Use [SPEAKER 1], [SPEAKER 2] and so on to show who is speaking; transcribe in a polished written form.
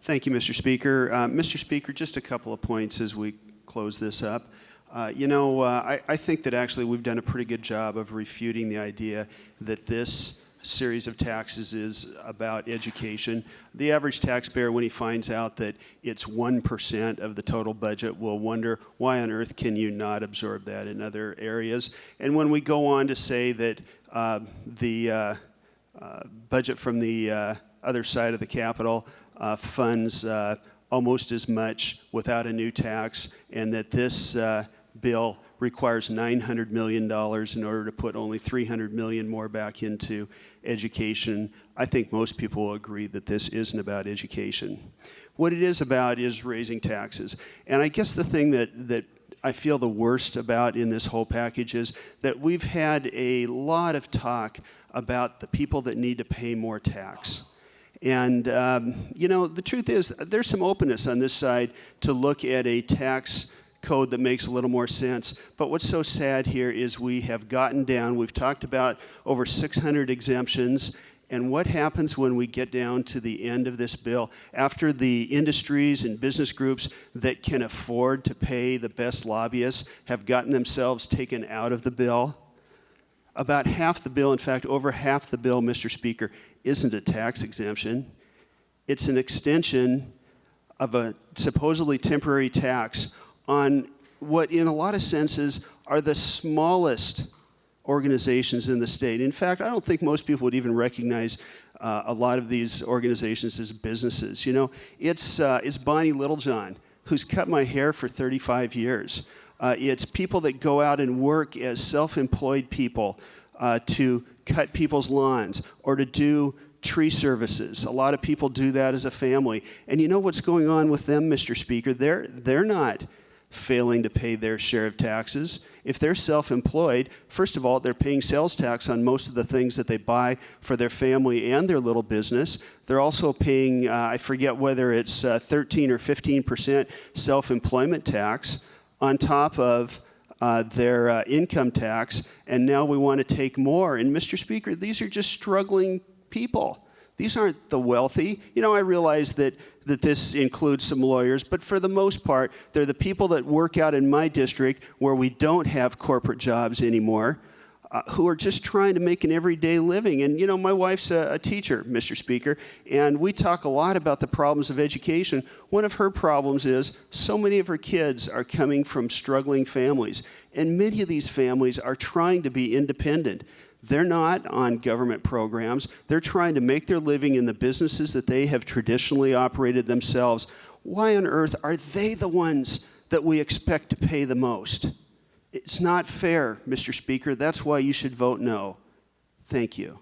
[SPEAKER 1] Thank you, Mr. Speaker. Mr. Speaker, just a couple of points as we close this up. I think that actually we've done a pretty good job of refuting the idea that this series of taxes is about education. The average taxpayer, when he finds out that it's 1% of the total budget, will wonder, why on earth can you not absorb that in other areas? And when we go on to say that the budget from the other side of the Capitol funds almost as much without a new tax, and that this bill requires $900 million in order to put only $300 million more back into education, I think most people will agree that this isn't about education. What it is about is raising taxes. And I guess the thing that I feel the worst about in this whole package is that we've had a lot of talk about the people that need to pay more tax. And, the truth is, there's some openness on this side to look at a tax code that makes a little more sense. But what's so sad here is we have gotten down, we've talked about over 600 exemptions, and what happens when we get down to the end of this bill, after the industries and business groups that can afford to pay the best lobbyists have gotten themselves taken out of the bill? About half the bill, in fact, over half the bill, Mr. Speaker, isn't a tax exemption. It's an extension of a supposedly temporary tax on what, in a lot of senses, are the smallest organizations in the state. In fact, I don't think most people would even recognize a lot of these organizations as businesses. It's Bonnie Littlejohn, who's cut my hair for 35 years. It's people that go out and work as self-employed people to cut people's lawns or to do tree services. A lot of people do that as a family. And you know what's going on with them, Mr. Speaker? They're not failing to pay their share of taxes. If they're self-employed, first of all, they're paying sales tax on most of the things that they buy for their family and their little business. They're also paying, I forget whether it's 13 or 15% self-employment tax on top of their income tax, and now we want to take more. And Mr. Speaker, these are just struggling people. These aren't the wealthy. I realize that this includes some lawyers, but for the most part, they're the people that work out in my district where we don't have corporate jobs anymore, who are just trying to make an everyday living. And my wife's a teacher, Mr. Speaker, and we talk a lot about the problems of education. One of her problems is so many of her kids are coming from struggling families, and many of these families are trying to be independent. They're not on government programs. They're trying to make their living in the businesses that they have traditionally operated themselves. Why on earth are they the ones that we expect to pay the most? It's not fair, Mr. Speaker. That's why you should vote no. Thank you.